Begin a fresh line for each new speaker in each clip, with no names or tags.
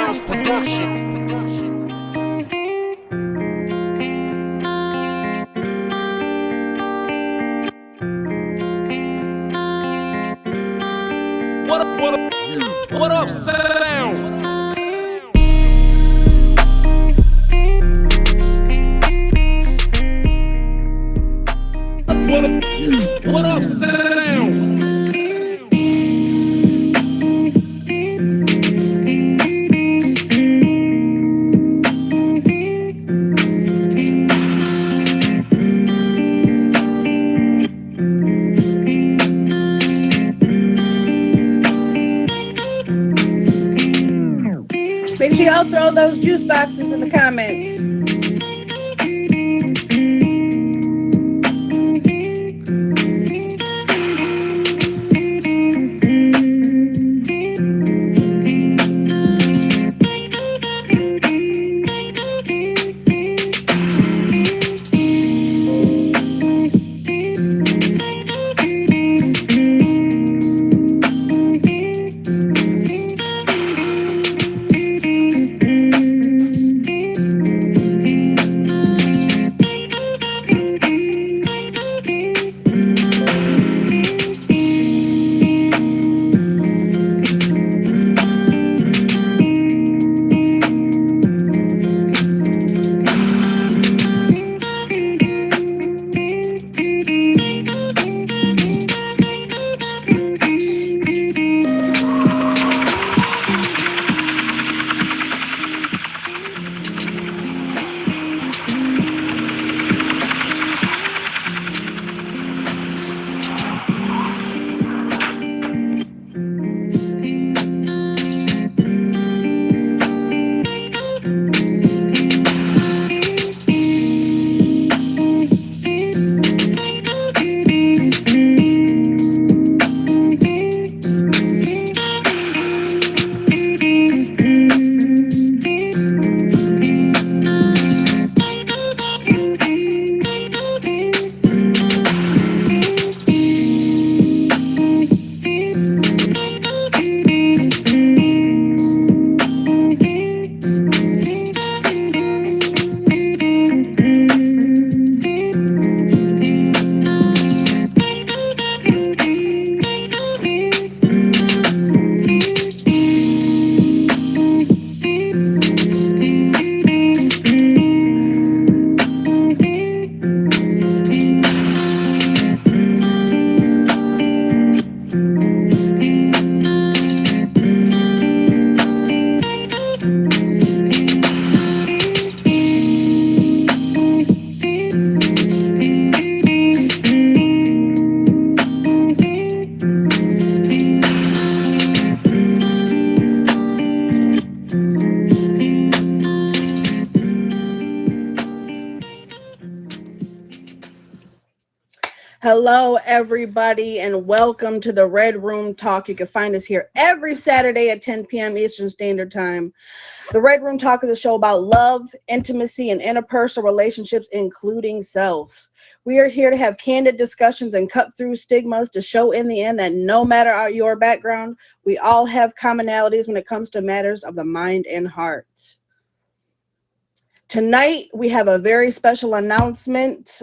Sounds Production. What up, sound? What up, sound?
Make sure y'all throw those juice boxes in the comments. Hello, everybody, and welcome to the Red Room Talk. You can find us here every Saturday at 10 p.m. Eastern Standard Time. The Red Room Talk is a show about love, intimacy, and interpersonal relationships, including self. We are here to have candid discussions and cut through stigmas to show in the end that no matter your background, we all have commonalities when it comes to matters of the mind and heart. Tonight, we have a very special announcement.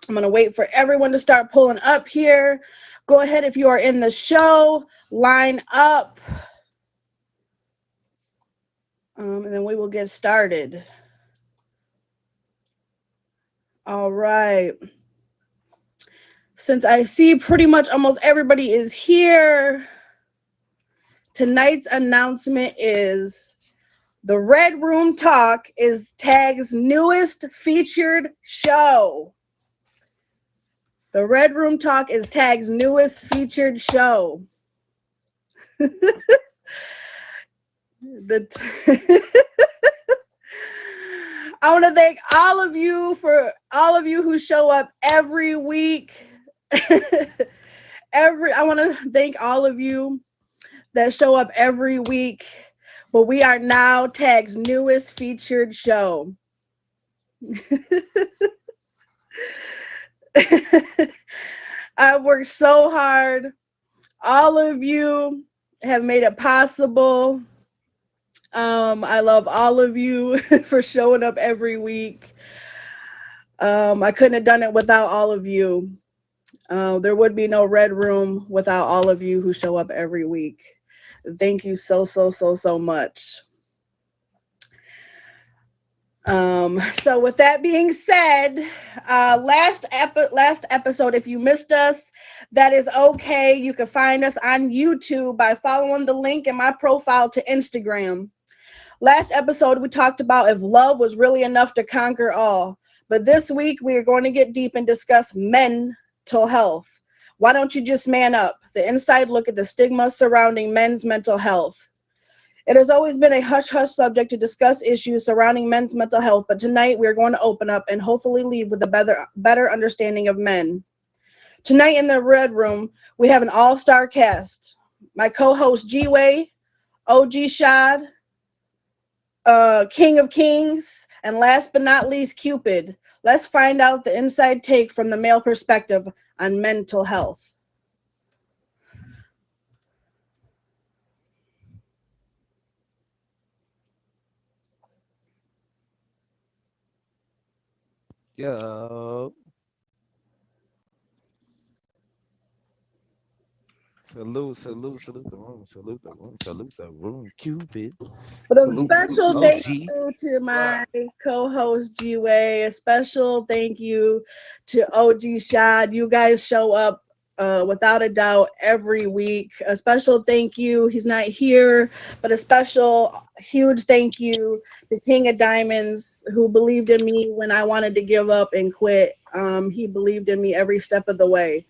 I'm going to wait for everyone to start pulling up here. Go ahead, if you are in the show, line up. And then we will get started. All right. Since I see pretty much almost everybody is here, tonight's announcement is the Red Room Talk is TAG's newest featured show. The Red Room Talk is TAG's newest featured show. I want to thank all of you who show up every week. I want to thank all of you that show up every week. But we are now TAG's newest featured show. I've worked so hard. All of you have made it possible. I love all of you for showing up every week. I couldn't have done it without all of you. There would be no Red Room without all of you who show up every week. Thank you so much. So with that being said, last episode, if you missed us, that is okay. You can find us on YouTube by following the link in my profile to Instagram. Last episode, we talked about if love was really enough to conquer all. But this week, we are going to get deep and discuss mental health. Why don't you just man up? The inside look at the stigma surrounding men's mental health. It has always been a hush-hush subject to discuss issues surrounding men's mental health, but tonight we are going to open up and hopefully leave with a better understanding of men. Tonight in the Red Room, we have an all-star cast. My co-host G-Way, OG Shad, King of Kings, and last but not least, Cupid. Let's find out the inside take from the male perspective on mental health.
Yo, salute salute the room, Cupid.
But a
Salute
special thank
OG.
you to my co-host G-Way. A special thank you to OG Shad. You guys show up without a doubt every week. A special thank you. He's not here, but a special huge thank you to King of Diamonds, who believed in me when I wanted to give up and quit. He believed in me every step of the way.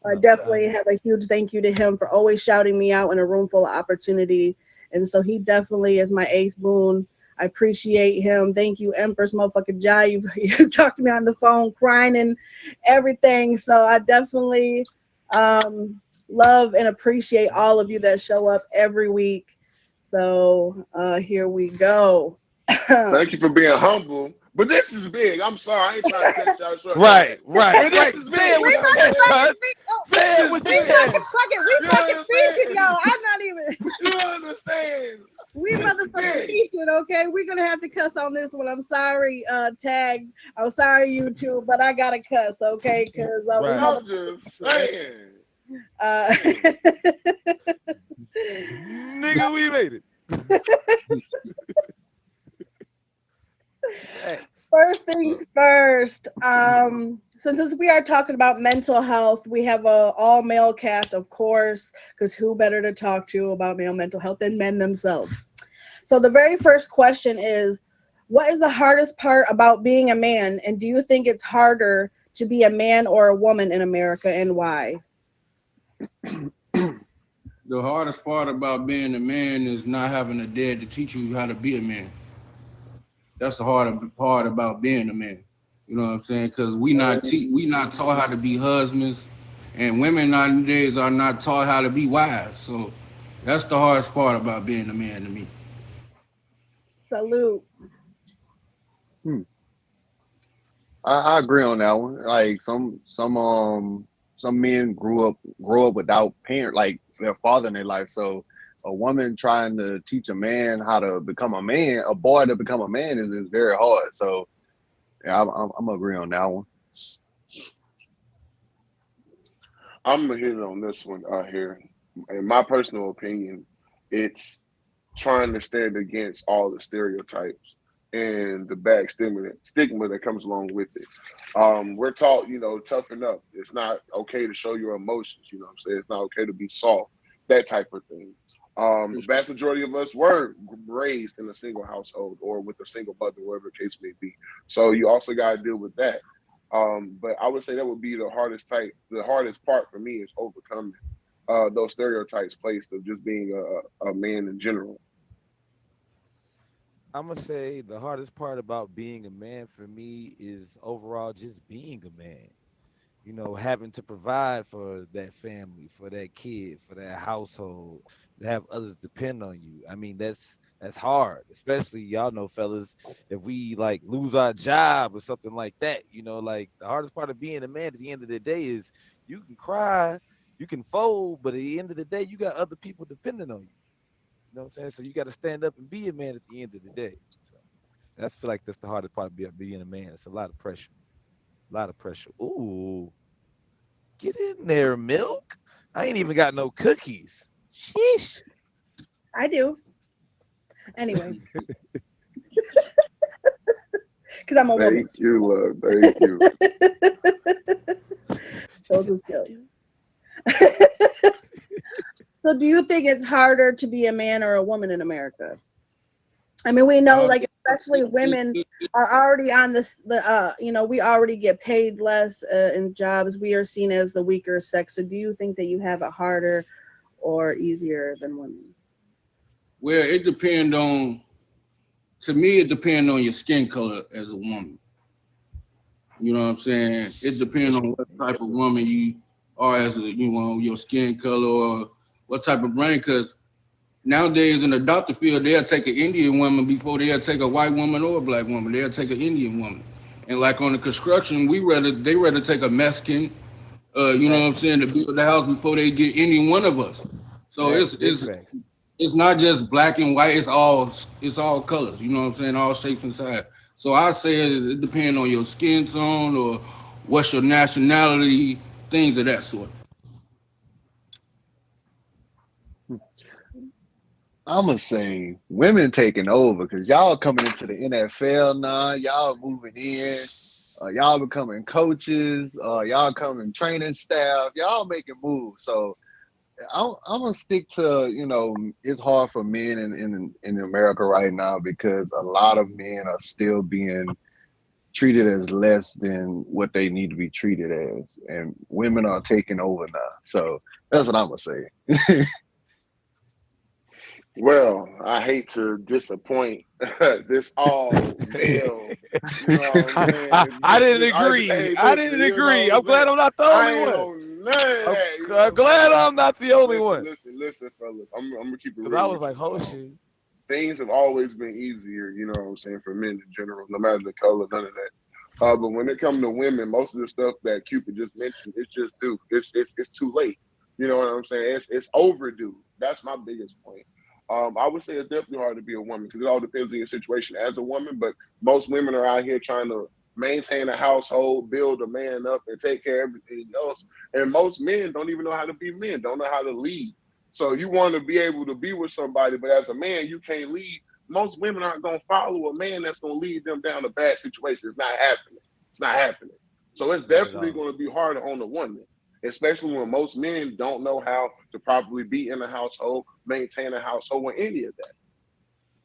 I definitely have a huge thank you to him for always shouting me out in a room full of opportunity. And so he definitely is my ace boon. I appreciate him. Thank you, Empress motherfucking Jai. You talked to me on the phone, crying and everything. So I definitely love and appreciate all of you that show up every week. So here we go.
Thank you for being humble. But this is big. I'm sorry. I ain't trying to cut y'all short.
Right.
But this is
Say it
big.
with
You
your chest,
understand?
cuz. Say it with your chest.
We
You
fucking
understand?
featured, y'all. I'm not even.
You understand?
We
This is
motherfucking
big.
featured, okay? We're gonna have to cuss on this one. I'm sorry, Tag. I'm sorry, YouTube, but I gotta cuss, okay? Because we
Right.
I'm just saying.
uh,
Nigga, we made it. Facts.
First things first. So since we are talking about mental health, we have a all male cast, of course, because who better to talk to about male mental health than men themselves? So the very first question is, what is the hardest part about being a man, and do you think it's harder to be a man or a woman in America, and why?
The hardest part about being a man is not having a dad to teach you how to be a man. That's the hard part about being a man. You know what I'm saying? Because we not taught how to be husbands, and women nowadays are not taught how to be wives. So that's the hardest part about being a man to me.
Salute.
Hmm. I agree on that one. Like some men grow up without parent, like their father in their life. So a woman trying to teach a man how to become a man, a boy to become a man is very hard. So yeah, I'm agree on that one. I'm gonna hit it on this one here. In my personal opinion, it's trying to stand against all the stereotypes and the bad stigma that comes along with it. We're taught, toughen up. It's not okay to show your emotions. You know what I'm saying? It's not okay to be soft. That type of thing. The vast majority of us were raised in a single household or with a single mother, whatever the case may be. So you also got to deal with that. But I would say that would be the hardest type. The hardest part for me is overcoming those stereotypes placed of just being a man in general.
I'm gonna say the hardest part about being a man for me is overall just being a man. Having to provide for that family, for that kid, for that household, to have others depend on you. I mean, that's hard, especially y'all know, fellas, if we like lose our job or something like that, like the hardest part of being a man at the end of the day is you can cry, you can fold, but at the end of the day, you got other people depending on you. You know what I'm saying? So you got to stand up and be a man at the end of the day. So that's feel like that's the hardest part of being a man. It's a lot of pressure. A lot of pressure. Ooh, get in there, milk. I ain't even got no cookies. Sheesh.
I do. Anyway, because I'm a woman.
Thank you, love. Thank you.
She
Those
said,
are
I
skills.
do.
So do you think it's harder to be a man or a woman in America? I mean, we know, like, especially women are already on this, we already get paid less in jobs. We are seen as the weaker sex. So do you think that you have it harder or easier than women?
Well, it depends on. To me, it depends on your skin color as a woman. You know what I'm saying? It depends on what type of woman you are as a, your skin color or what type of brain. Because nowadays in the doctor field, they'll take an Indian woman before they'll take a white woman or a black woman. They'll take an Indian woman. And like on the construction, they rather take a Mexican, you know what I'm
Facts.
saying, to build the house before they get any one of us. So
Facts.
it's
Big
it's
facts.
it's not just black and white. It's all colors. You know what I'm saying? All shapes and sizes. So I say it depends on your skin tone or what's your nationality, things of that sort.
I'm gonna say women taking over because y'all coming into the NFL now. Y'all moving in. Y'all becoming coaches. Y'all coming training staff. Y'all making moves. So I'm gonna stick to it's hard for men in America right now because a lot of men are still being treated as less than what they need to be treated as, and women are taking over now. So that's what I'm gonna say.
Well, I hate to disappoint this all male. You know what I'm saying?
I didn't agree.
Hey,
I
listen.
didn't
You know
agree.
what I'm
I'm
saying?
glad I'm not the
I
only
ain't
one.
on none of that. You know
I'm
what I'm
glad
saying?
I'm not the only
Listen,
one.
listen, listen, fellas. I'm gonna keep it
Because I
real
was
with
like,
you.
oh shit.
Things have always been easier. You know what I'm saying, for men in general, no matter the color, none of that. But when it comes to women, most of the stuff that Cupid just mentioned, it's just due. It's too late. You know what I'm saying? It's overdue. That's my biggest point. I would say it's definitely hard to be a woman because it all depends on your situation as a woman. But most women are out here trying to maintain a household, build a man up, and take care of everything else. And most men don't even know how to be men, don't know how to lead. So you want to be able to be with somebody, but as a man, you can't lead. Most women aren't going to follow a man that's going to lead them down a bad situation. It's not happening. It's not happening. So it's
Not at
definitely
all.
going to be harder on the woman, especially when most men don't know how to properly be in a household, maintain a household, or any of that.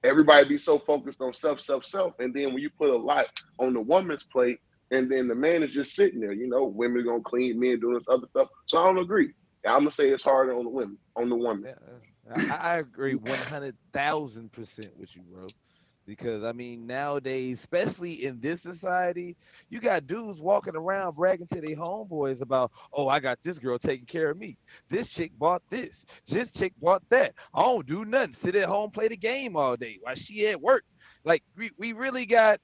Everybody be so focused on self, self, self. And then when you put a lot on the woman's plate, and then the man is just sitting there, women are gonna clean, men doing this other stuff. So I don't agree. I'm gonna say it's harder on the women, on the woman.
Yeah, I agree 100,000% with you, bro. Because I mean, nowadays, especially in this society, you got dudes walking around bragging to their homeboys about, oh, I got this girl taking care of me. This chick bought this. This chick bought that. I don't do nothing. Sit at home, play the game all day while she at work. Like we really got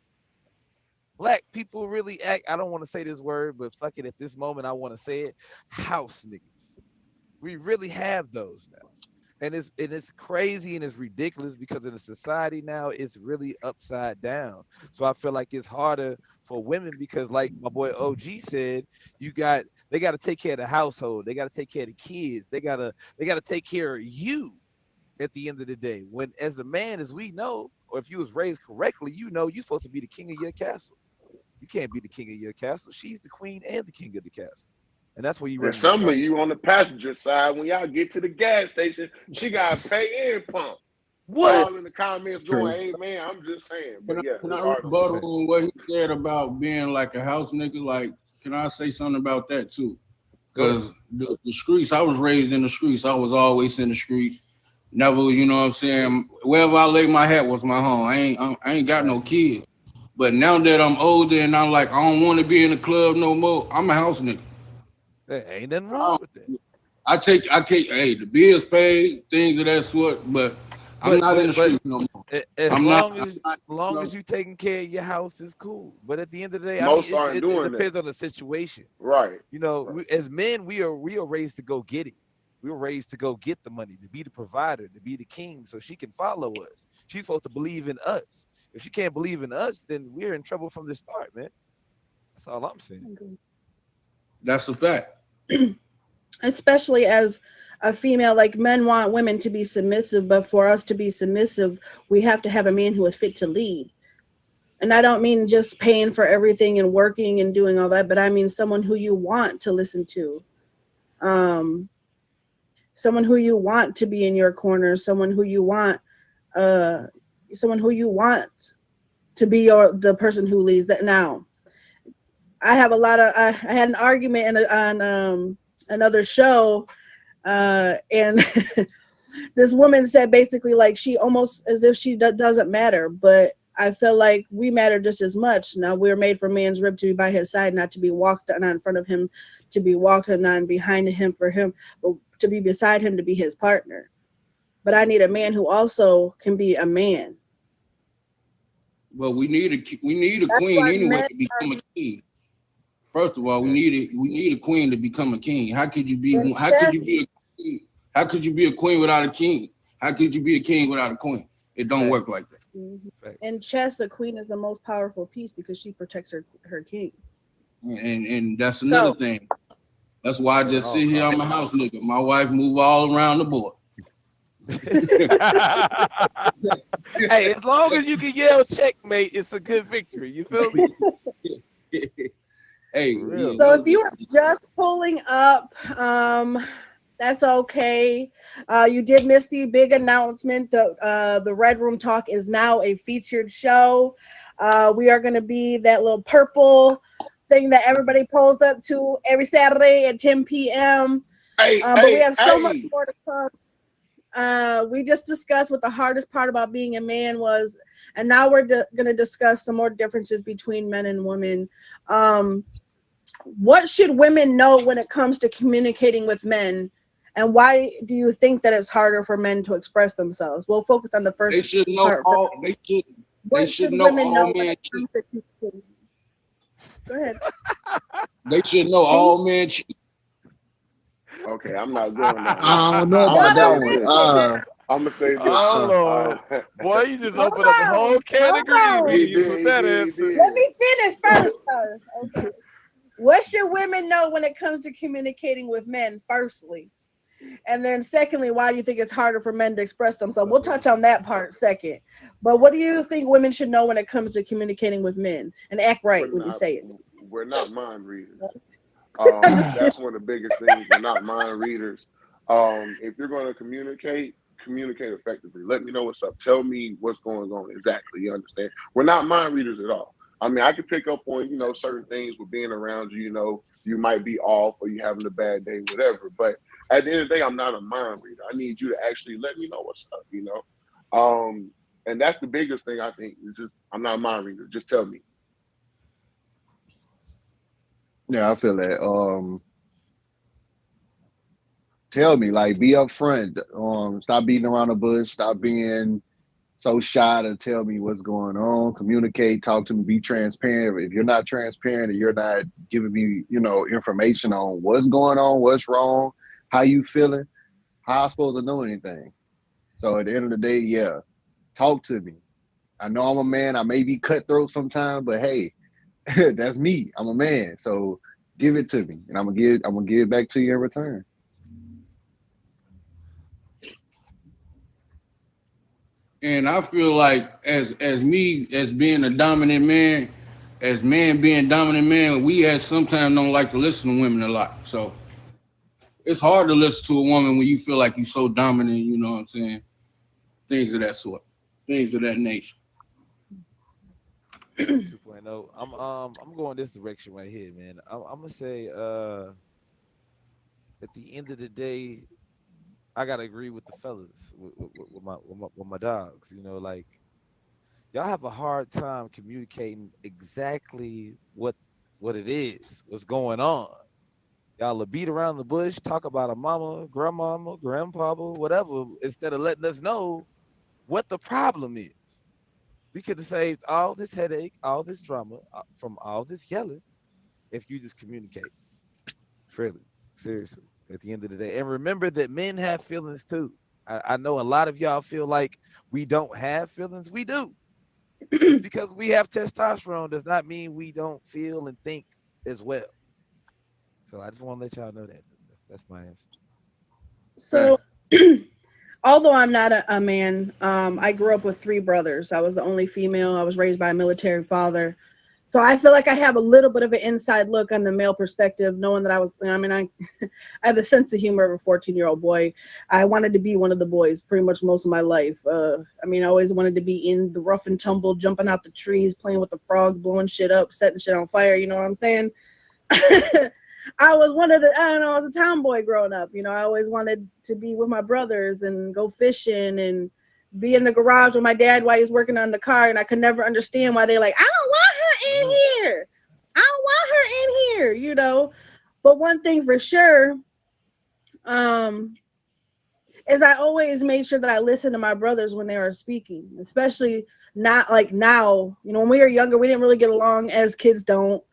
black people really act. I don't want to say this word, but fuck it. At this moment, I want to say it. House niggas. We really have those now. And it's crazy and it's ridiculous because in the society now it's really upside down. So I feel like it's harder for women because, like my boy OG said, they got to take care of the household, they got to take care of the kids, they got to take care of you at the end of the day. When as a man, as we know, or if you was raised correctly, you're supposed to be the king of your castle. You can't be the king of your castle. She's the queen and the king of the castle, and that's where you
And
run into
some of
trouble.
you on the passenger side, when y'all get to the gas station, she got to pay and pump.
What?
All in the comments
True.
going, hey man, I'm just saying.
Can
But
I,
yeah,
can
it's
I
hard on the
rebuttal
women.
100%.
on what he said about being like a house nigga? Like, can I say something about that too?
Go ahead.
Because the streets, I was raised in the streets. I was always in the streets. Never, you know what I'm saying? Wherever I lay my hat was my home. I ain't got no
Facts.
kids. But now that I'm older and I'm like, I don't want to be in the club no more, I'm a house nigga.
There ain't nothing
I,
wrong with that.
don't- hey, the bills paid, things of that sort, but I'm
But
not in
but
the
but
streets no more.
as
I'm not,
long
I'm
as
not,
long
no,
as you taking care of your house is cool. But at the end of the day, I mean,
Most aren't
it
doing that.
depends on the situation.
Right.
You know,
Right.
as men, we are raised to go get it. We were raised to go get the money, to be the provider, to be the king, so she can follow us. She's supposed to believe in us. If she can't believe in us, then we're in trouble from the start, man. That's all I'm saying.
That's a fact.
Especially as a female, like men want women to be submissive, but for us to be submissive, we have to have a man who is fit to lead. And I don't mean just paying for everything and working and doing all that, but I mean someone who you want to listen to. Someone who you want to be in your corner, uh someone who you want to be the person who leads that. Now, I have a lot of I had an argument on another show, and this woman said basically like she almost as if she doesn't matter, but I feel like we matter just as much. Now, we're made for man's rib to be by his side, not to be walked on in front of him, to be walked on behind him for him, but to be beside him, to be his partner. But I need a man who also can be a man.
Well, we need a
That's
queen
why
anyway
men
to become a king. First of all, we need a queen to become a king. How could you be
in
a queen? How could you be a queen without a king? How could you be a king without a queen? It don't work like that.
In chess, the queen is the most powerful piece because she protects her king.
And that's another thing. That's why I just sit here on my house, nigga. My wife move all around the board.
Hey, as long as you can yell checkmate, it's a good victory. You feel me?
Hey,
Real.
So if you are just pulling up, that's okay. You did miss the big announcement. The Red Room Talk is now a featured show. We are going to be that little purple thing that everybody pulls up to every Saturday at 10 p.m. But we have so much more to come. We just discussed what the hardest part about being a man was, and now we're going to discuss some more differences between men and women. What should women know when it comes to communicating with men, and why do you think that it's harder for men to express themselves? We'll focus on the first
They should know
part.
all. They should know all men cheat.
Go ahead.
They should know all men cheat.
Okay, I'm not going there.
I don't know about that one.
I'm gonna say this.
Oh Lord, boy, you just opened up a whole can of green beans with that answer.
Let me finish first. Okay. What should women know when it comes to communicating with men, firstly? And then secondly, why do you think it's harder for men to express themselves? We'll touch on that part second. But what do you think women should know when it comes to communicating with men? And act right when you say it.
We're not mind readers. That's one of the biggest things. We're not mind readers. If you're going to communicate effectively. Let me know what's up. Tell me what's going on exactly. You understand? We're not mind readers at all. I mean, I can pick up on, certain things with being around you, you might be off or you having a bad day, whatever. But at the end of the day, I'm not a mind reader. I need you to actually let me know what's up, And that's the biggest thing I think is just, I'm not a mind reader. Just tell me.
Yeah, I feel that. Tell me, like, be upfront. Stop beating around the bush. Stop being so shy to tell me what's going on. Communicate, talk to me, be transparent. If you're not transparent and you're not giving me, information on what's going on, what's wrong, how you feeling, how I supposed to know anything? So at the end of the day, yeah, talk to me. I know I'm a man. I may be cutthroat sometimes, but hey, that's me. I'm a man. So give it to me, and I'm gonna give it back to you in return.
And I feel like as me as being a dominant man, as men being dominant men, we as sometimes don't like to listen to women a lot. So it's hard to listen to a woman when you feel like you're so dominant, you know what I'm saying? Things of that sort. Things of that nature.
2.0. I'm going this direction right here, man. I'm gonna say at the end of the day, I gotta agree with the fellas with my dogs. Like y'all have a hard time communicating exactly what it is, what's going on. Y'all will beat around the bush, talk about a mama, grandmama, grandpapa, whatever, instead of letting us know what the problem is. We could have saved all this headache, all this drama from all this yelling if you just communicate. Really, seriously. at the end of the day. And remember that men have feelings too. I know a lot of y'all feel like we don't have feelings. We do. Just because we have testosterone does not mean we don't feel and think as well. So I just want to let y'all know that. That's my answer.
So, although I'm not a man, I grew up with 3 brothers. I was the only female. I was raised by a military father. So I feel like I have a little bit of an inside look on the male perspective, knowing that I have the sense of humor of a 14-year-old boy. I wanted to be one of the boys pretty much most of my life. I always wanted to be in the rough and tumble, jumping out the trees, playing with the frogs, blowing shit up, setting shit on fire. You know what I'm saying? I was I was a tomboy growing up. I always wanted to be with my brothers and go fishing and be in the garage with my dad while he's working on the car. And I could never understand why they're like, I don't want her in here. I don't want her in here, But one thing for sure, is I always made sure that I listened to my brothers when they were speaking, especially not like now. When we were younger, we didn't really get along, as kids don't.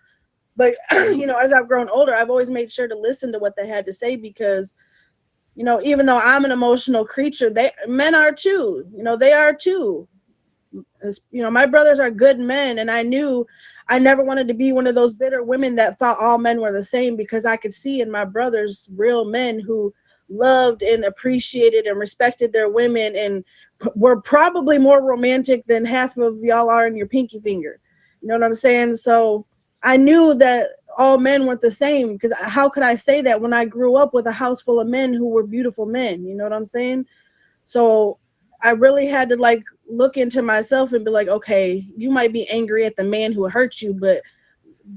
But, as I've grown older, I've always made sure to listen to what they had to say because, even though I'm an emotional creature, men are too. They are too. My brothers are good men, and I knew I never wanted to be one of those bitter women that thought all men were the same, because I could see in my brothers real men who loved and appreciated and respected their women and were probably more romantic than half of y'all are in your pinky finger. You know what I'm saying? So I knew that all men weren't the same, because how could I say that when I grew up with a house full of men who were beautiful men? You know what I'm saying? So I really had to look into myself and be like, okay, you might be angry at the man who hurt you, but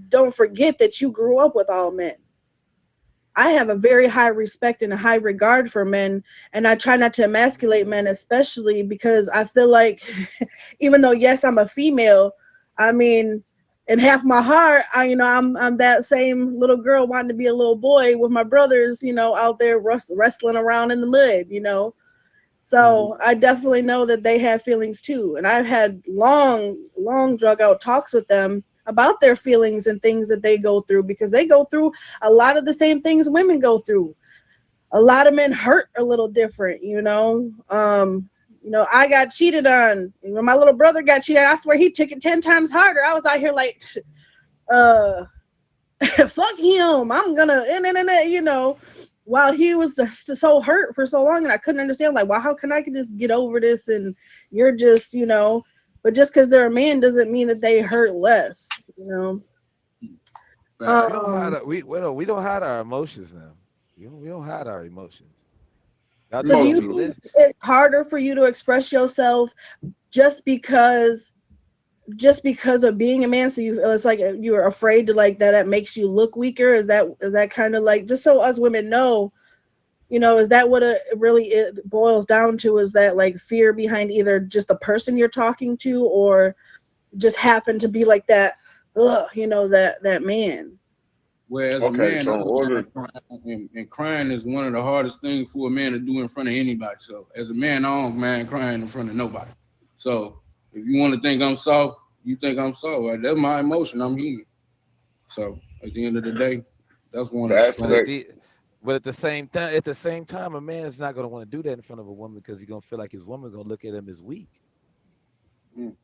don't forget that you grew up with all men. I have a very high respect and a high regard for men, and I try not to emasculate men, especially because I feel like even though, yes, I'm a female, in half my heart, I'm that same little girl wanting to be a little boy with my brothers, out there wrestling around in the mud, So I definitely know that they have feelings too. And I've had long drug out talks with them about their feelings and things that they go through, because they go through a lot of the same things women go through. A lot of men hurt a little different, I got cheated on. When my little brother got cheated, I swear he took it 10 times harder. I was out here like, fuck him. I'm gonna, while he was just so hurt for so long, and I couldn't understand, how can I just get over this? And you're just, but just because they're a man doesn't mean that they hurt less,
We don't hide our emotions now. We don't hide our emotions.
So do you think it's harder for you to express yourself just because of being a man? So it's like you're afraid to that makes you look weaker? Is that kind of just so us women know, is that what it boils down to? Is that fear behind either just the person you're talking to, or just happen to be like that, that man?
Whereas a man, and crying is one of the hardest things for a man to do in front of anybody. So as a man, I don't mind crying in front of nobody. So if you want to think I'm soft, you think I'm soft. Right? That's my emotion. I'm human. So at the end of the day, that's one of the strengths.
But at the same time, a man is not going to want to do that in front of a woman, because he's going to feel like his woman going to look at him as weak.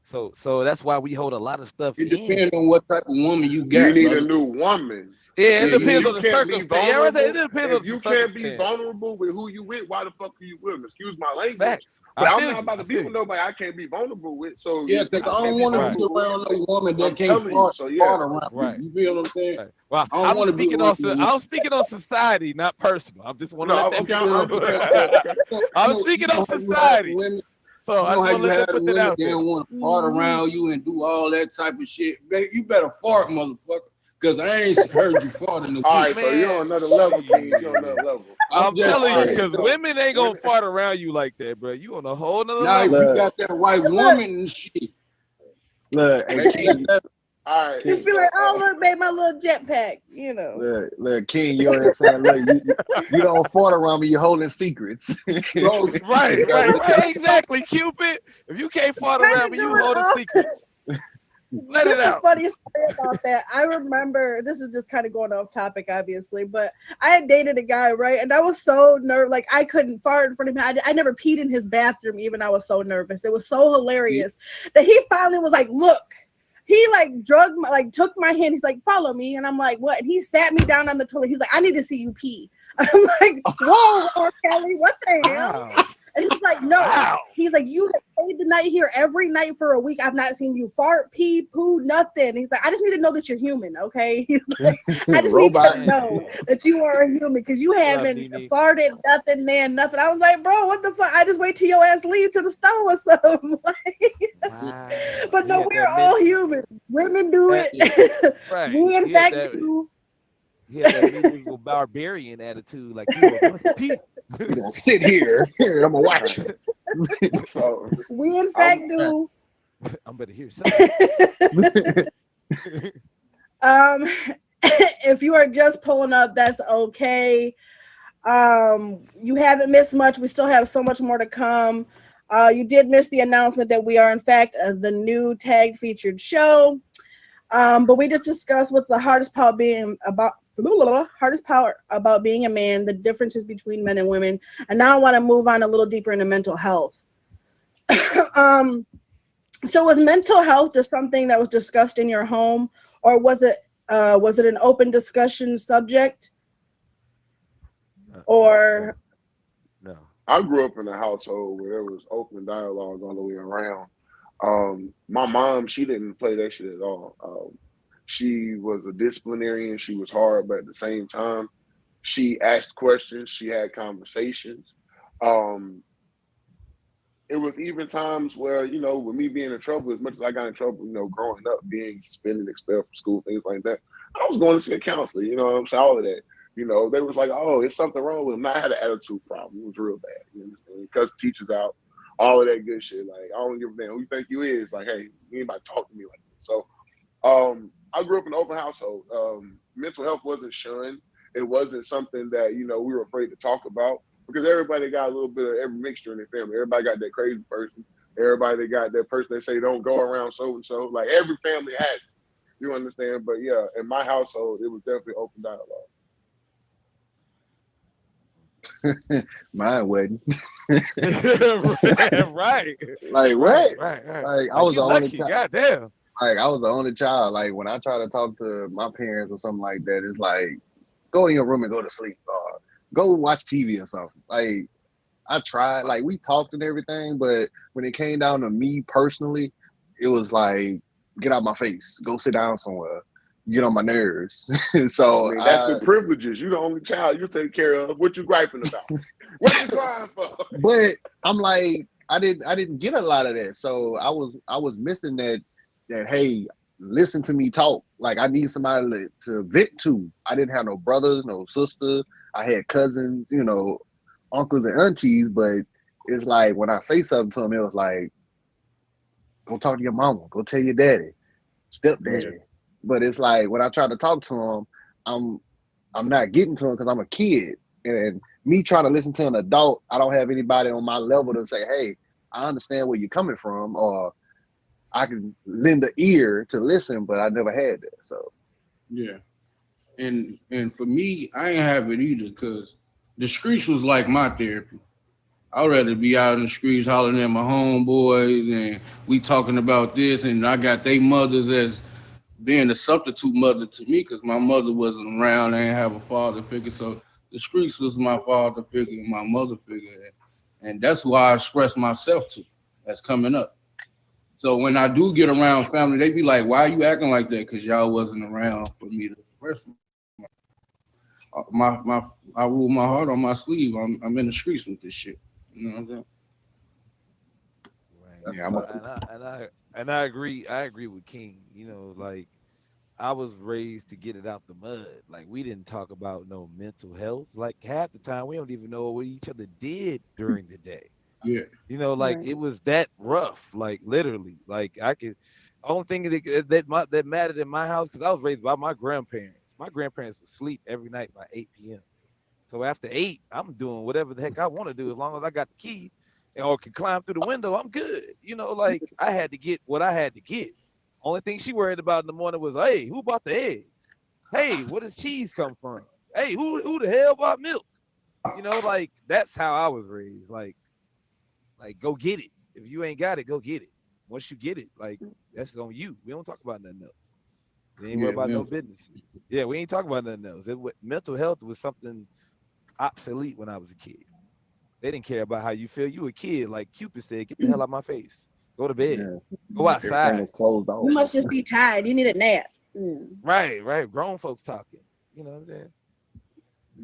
So that's why we hold a lot of stuff.
It depends on what type of woman you got.
You need a new woman.
Yeah, it depends on the circumstance.
If you can't be vulnerable with who you with, why the fuck are you with him? Excuse my language.
Facts.
But I'm not about to be with nobody I can't be vulnerable with. So
yeah, because I don't want to be around no woman that can't fart around.
Right.
You feel what I'm saying?
Right. Well,
I don't want to be around.
I'm speaking on society, not personal. I just want to let that be known. I'm speaking on society. So I just want to let that put that out there.
They don't want to fart around you and do all that type of shit. You better fart, motherfucker. Because I ain't heard you fart in the week.
All right, so you're on another level, King. You're on another level.
I'm telling you, because women ain't going to fart around you like that, bro. You on a whole nother level.
Now, you got that white woman and shit.
Look,
all right.
Just be like, oh, look, babe, my little jetpack,
Look, King, you know what I'm saying? Look, you don't fart around me, you're holding secrets.
Right, exactly, Cupid. If you can't fart around me, you holding secrets. Let it
Just a
out.
funny story about that. I remember, this is just kind of going off topic, obviously, but I had dated a guy, right? And I was so nervous, like I couldn't fart in front of him. I never peed in his bathroom, even. I was so nervous. It was so hilarious that he finally was like, "Look." He like took my hand. He's like, "Follow me," and I'm like, "What?" And he sat me down on the toilet. He's like, "I need to see you pee." I'm like, "Whoa, R. Kelly, what the hell?"
Wow.
And he's like, "No."
Wow.
He's like, "You have stayed the night here every night for a week. I've not seen you fart, pee, poo, nothing." He's like, "I just need to know that you're human, okay?" He's like, "I just need
Robot.
to know that you are a human because you haven't
Nene?
farted, nothing, man, nothing." I was like, "Bro, what the fuck? I just wait till your ass leave to the store or something."
Wow.
But
He
no,
had
we're
that
all human. Women do
That-
it.
right.
We, in
He had
fact,
that-
do.
He had that medieval barbarian attitude, like you were going to pee.
You gonna sit here. Here, I'm gonna watch you.
So
We, in fact, do.
I'm better hear something.
If you are just pulling up, that's okay. You haven't missed much. We still have so much more to come. You did miss the announcement that we are, in fact, the new tag featured show. But we just discussed what's the hardest part about being a man, the differences between men and women, and now I want to move on a little deeper into mental health. So was mental health just something that was discussed in your home, or was it an open discussion subject? Or
No.
I grew up in a household where there was open dialogue all the way around. My mom, she didn't play that shit at all. She was a disciplinarian. She was hard, but at the same time, she asked questions. She had conversations. Um, it was even times where, with me being in trouble, as much as I got in trouble, growing up, being suspended, expelled from school, things like that, I was going to see a counselor, you know what I'm saying? All of that. They was like, "Oh, it's something wrong with him." I had an attitude problem. It was real bad. You understand? Cuss teachers out, all of that good shit. Like, I don't give a damn who you think you is. Like, hey, you ain't about to talk to me like this. So, I grew up in an open household. Mental health wasn't shunned. It wasn't something that, we were afraid to talk about because everybody got a little bit of every mixture in their family. Everybody got that crazy person. Everybody got that person that say don't go around so and so. Like every family has it. You understand? But yeah, in my household, it was definitely open dialogue.
Mine wasn't.
Right.
Like what?
Right.
Like I
Like,
was
you
the only
lucky.
child.
Goddamn.
Like I was the only child. Like when I try to talk to my parents or something like that, it's like go in your room and go to sleep or go watch TV or something. Like I tried. Like we talked and everything, but when it came down to me personally, it was like get out my face, go sit down somewhere, get on my nerves. So
That's the privileges. You the only child you take care of. What you griping about? What you crying for?
But I'm like, I didn't get a lot of that. So I was missing that hey, listen to me talk. Like I need somebody to vent to. I didn't have no brothers, no sisters. I had cousins, uncles and aunties, but it's like when I say something to them, it was like, go talk to your mama, go tell your daddy, stepdaddy.
Yeah.
But it's like when I try to talk to them, I'm not getting to them because I'm a kid. And me trying to listen to an adult, I don't have anybody on my level to say, hey, I understand where you're coming from, or I can lend an ear to listen, but I never had that. So
Yeah. And for me, I ain't have it either because the streets was like my therapy. I'd rather be out in the streets hollering at my homeboys and we talking about this, and I got they mothers as being a substitute mother to me because my mother wasn't around. I didn't have a father figure. So the streets was my father figure and my mother figure. And that's who I express myself to that's coming up. So when I do get around family, they be like, why are you acting like that? Because y'all wasn't around for me to express my I rule my heart on my sleeve. I'm in the streets with this shit. You know what I'm saying?
Right.
yeah,
And I agree. I agree with King. Like I was raised to get it out the mud. Like we didn't talk about no mental health. Like half the time we don't even know what each other did during the day.
Yeah.
Like
Right.
it was that rough. Like literally. Like I could. Only thing that mattered in my house because I was raised by my grandparents. My grandparents would sleep every night by 8 p.m. So after 8, I'm doing whatever the heck I want to do as long as I got the key or can climb through the window. I'm good. Like I had to get what I had to get Only thing she worried about in the morning was, hey, who bought the eggs? Hey, where does cheese come from? Hey, who the hell bought milk? You know, like that's how I was raised. Like go get it. If you ain't got it, go get it. Once you get it, like that's on you. We don't talk about nothing else. We ain't worry about no business. Yeah, we ain't talking about nothing else. Mental health was something obsolete when I was a kid. They didn't care about how you feel. You a kid, like Cupid said, get the hell out of my face. Go to bed.
Yeah.
Go
Everything
outside.
was closed off.
You must just be tired. You need a nap.
Right. Grown folks talking. You know what I'm saying?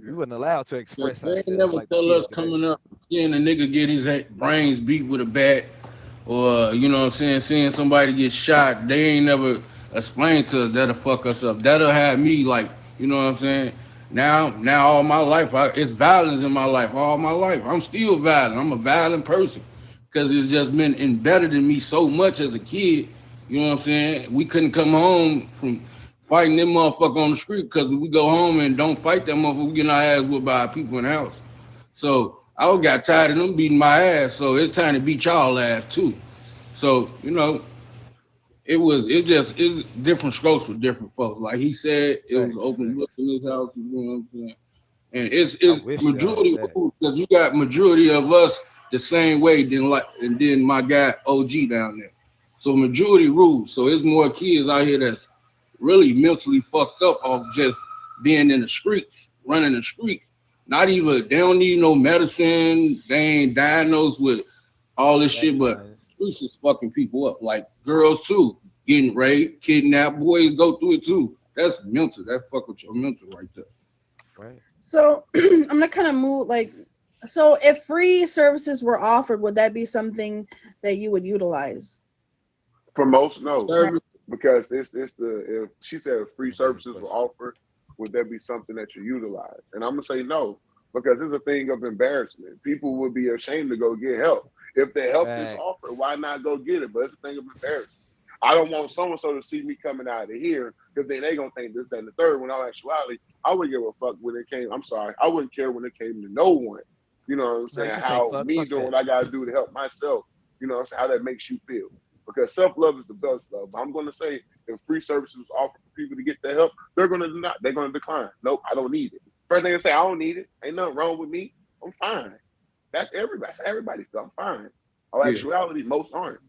We wasn't allowed to express
They ain't
ourselves
never
like the
tell us
kids today.
coming up, seeing a nigga get his brains beat with a bat, or you know what I'm saying, seeing somebody get shot. They ain't never explained to us that'll fuck us up. That'll have me like, you know what I'm saying. Now all my life, it's violence in my life. All my life, I'm still violent. I'm a violent person because it's just been embedded in me so much as a kid. You know what I'm saying? We couldn't come home from fighting them motherfucker on the street because we go home and don't fight that motherfucker, we get our ass whipped by people in the house. So I got tired of them beating my ass. So it's time to beat y'all ass too. So, you know, it's different strokes for different folks. Like he said, it was open book in his house, you know what I'm saying? And it's majority because you got majority of us the same way and then my guy OG down there. So majority rules. So it's more kids out here that's really mentally fucked up off just being in the streets, running the streets. Not even, they don't need no medicine. They ain't diagnosed with all this shit, but streets is fucking people up. Like girls too, getting raped, kidnapped, boys go through it too. That's mental. That fuck with your mental right there.
Right.
So I'm gonna kind of move so if free services were offered, would that be something that you would utilize?
For most, no. Because if she said if free services were offered, would that be something that you utilize? And I'm gonna say no, because it's a thing of embarrassment. People would be ashamed to go get help. If the help is offered, why not go get it? But it's a thing of embarrassment. I don't want so-and-so to see me coming out of here because then they gonna think this, that, and the third. When in all actuality, I wouldn't give a fuck when it came. I'm sorry, I wouldn't care when it came to no one. You know what I'm saying? How me doing what I gotta do to help myself. You know what I'm saying? How that makes you feel. Because self-love is the best love. But I'm gonna say if free services was offered for people to get their help, they're gonna decline. Nope, I don't need it. First thing they say, I don't need it. Ain't nothing wrong with me. I'm fine. That's everybody. That's everybody's stuff. I'm fine. In actuality, most aren't.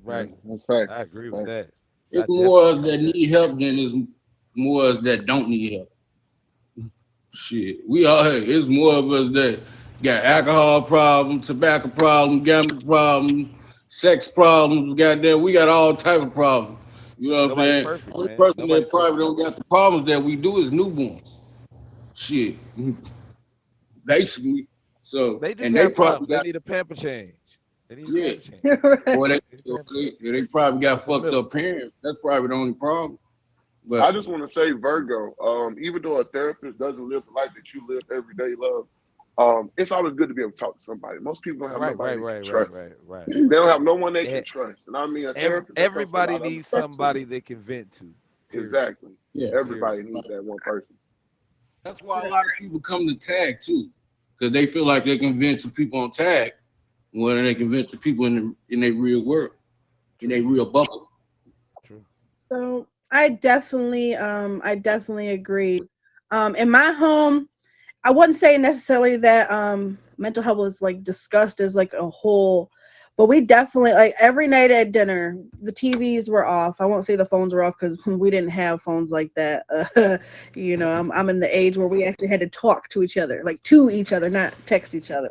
Right.
That's right.
I agree with that.
It's more us that need help than it's more us that don't need help. Shit, we all here. It's more of us that got alcohol problems, tobacco problems, gambling problems, sex problems. Goddamn, we got all type of problems. You know what I'm saying?
Perfect,
Only
man.
person that probably don't got the problems that we do is newborns. Shit, basically. So
they do
and
got
they probably
they need a pamper change. They need a pamper change.
Or they probably got fucked up parents. That's probably the only problem. But
I just want to say, Virgo, even though a therapist doesn't live the life that you live every day, love, it's always good to be able to talk to somebody. Most people don't have nobody they can trust.
Right.
They don't have no one they can trust. And I mean, a therapist.
Everybody needs somebody they can vent to.
Period. Exactly. Yeah. Everybody needs that one person.
That's why a lot of people come to tag too, because they feel like they can vent to people on tag more than they can vent to people in their real world, in their real bubble.
True.
So I definitely agree. In my home, I wouldn't say necessarily that mental health was like discussed as like a whole, but we definitely, like, every night at dinner, the TVs were off. I won't say the phones were off because we didn't have phones like that. You know, I'm in the age where we actually had to talk to each other, not text each other.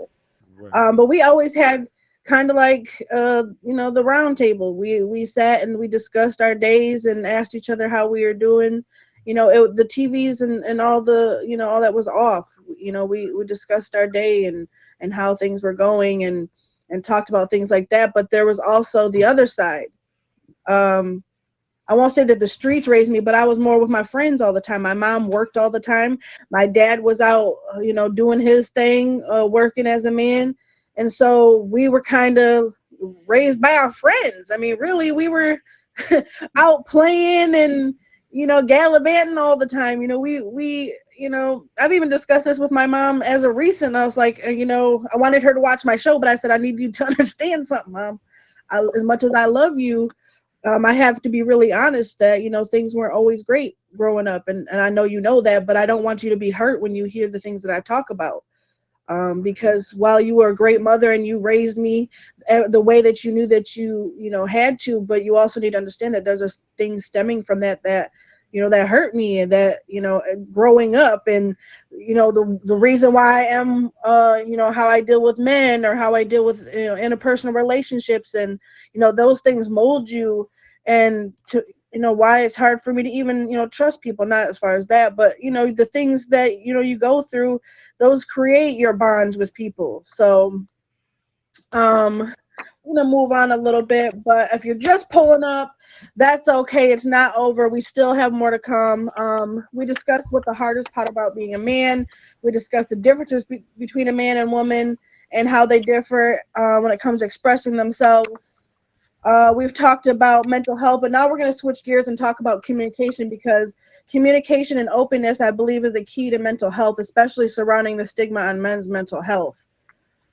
Right. But we always had kind of like you know, the round table. We sat and we discussed our days and asked each other how we were doing. You know, the TVs and all the, you know, all that was off. You know, we discussed our day and how things were going and talked about things like that. But there was also the other side. I won't say that the streets raised me, but I was more with my friends all the time. My mom worked all the time. My dad was out, you know, doing his thing, working as a man. And so we were kind of raised by our friends. I mean, really, we were out playing and, you know, gallivanting all the time. You know, we, you know, I've even discussed this with my mom as a recent. I was like, you know, I wanted her to watch my show, but I said, I need you to understand something, Mom. As much as I love you, I have to be really honest that, things weren't always great growing up. And I know you know that, but I don't want you to be hurt when you hear the things that I talk about. Because while you were a great mother and you raised me the way that you knew that you had to, but you also need to understand that there's a things stemming from that hurt me, and that growing up, and the reason why I am how I deal with men, or how I deal with interpersonal relationships, and those things mold you, and to why it's hard for me to even trust people, not as far as that, but the things that you go through, those create your bonds with people. So I'm gonna move on a little bit, but if you're just pulling up, that's okay. It's not over. We still have more to come. We discussed what the hardest part about being a man. We discussed the differences between a man and woman, and how they differ when it comes to expressing themselves. We've talked about mental health, but now we're going to switch gears and talk about communication, because communication and openness, I believe, is the key to mental health, especially surrounding the stigma on men's mental health.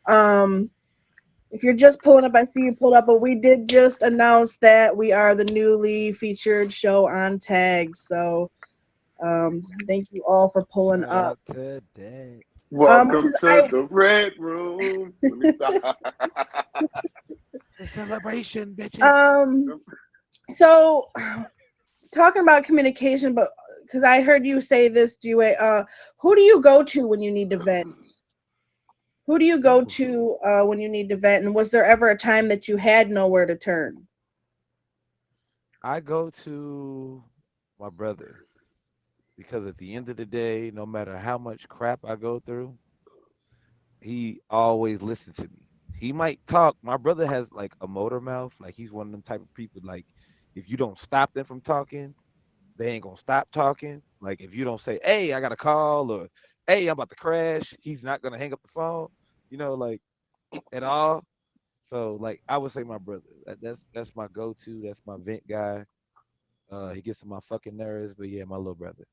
Um, if you're just pulling up, I see you pulled up, but we did just announce that we are the newly featured show on Tag. So thank you all for pulling
Shout
up.
out to that.
Welcome
'Cause
to the Red Room. Let me stop.
The celebration, bitches.
um, so talking about communication, but because I heard you say this, Dewey, who do you go to when you need to vent? Who do you go
Ooh.
to when you need to vent? And was there ever a time that you had nowhere to turn?
I go to my brother because at the end of the day, no matter how much crap I go through, he always listens to me. He might talk. My brother has like a motor mouth. Like he's one of them type of people. Like if you don't stop them from talking, they ain't gonna stop talking. Like if you don't say, "Hey, I got a call," or "Hey, I'm about to crash," he's not gonna hang up the phone. Like at all. So like I would say my brother. That's my go-to. That's my vent guy. He gets on my fucking nerves, but yeah, my little brother.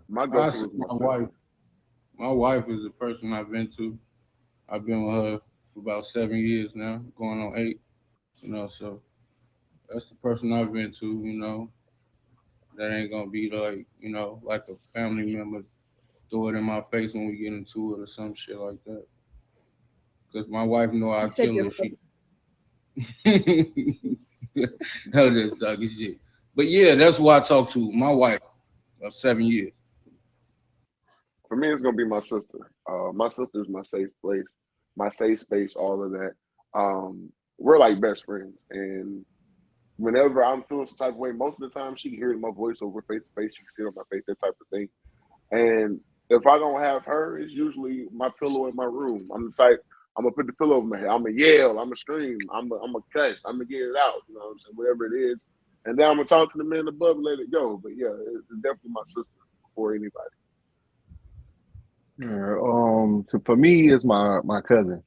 My
I
go-to
say
is my
my
sister.
wife. My wife is the person I've been to. I've been with her for about 7 years now, going on 8. So that's the person I've been to. That ain't gonna be like a family member throw it in my face when we get into it or some shit like that. Cause my wife know
You
I
said
kill
your
her if she. Hell, just talking shit. But yeah, that's who I talk to. My wife of 7 years.
For me, it's gonna be my sister. My sister's my safe place, my safe space, all of that. We're like best friends, and whenever I'm feeling some type of way, most of the time she can hear my voice over face to face. She can see it on my face, that type of thing. And if I don't have her, it's usually my pillow in my room. I'm the type. I'm gonna put the pillow over my head. I'm gonna yell. I'm gonna scream. I'm gonna cuss. I'm gonna get it out. You know what I'm saying? Whatever it is. And then I'm gonna talk to the man above and let it go. But yeah, it's definitely my sister before anybody.
Yeah, so for me, it's my cousin.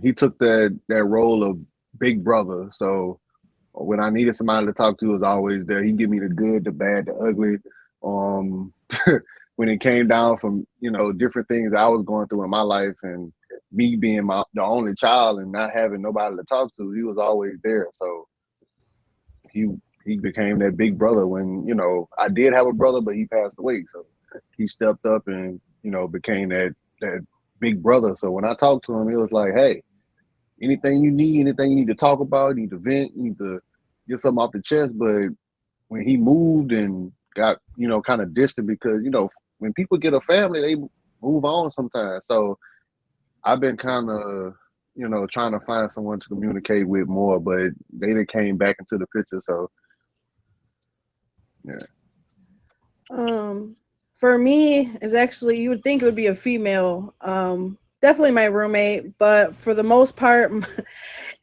He took that role of big brother. So when I needed somebody to talk to, was always there. He give me the good, the bad, the ugly. Um, when it came down from different things I was going through in my life, and me being the only child and not having nobody to talk to, he was always there. So he he became that big brother when I did have a brother, but he passed away. So he stepped up and became that big brother. So when I talked to him, it was like, hey, anything you need to talk about, you need to vent, you need to get something off the chest. But when he moved and got kind of distant, because when people get a family, they move on sometimes. So I've been kind of trying to find someone to communicate with more, but they done came back into the picture. So yeah.
Um, for me, is actually, you would think it would be a female. Definitely my roommate, but for the most part,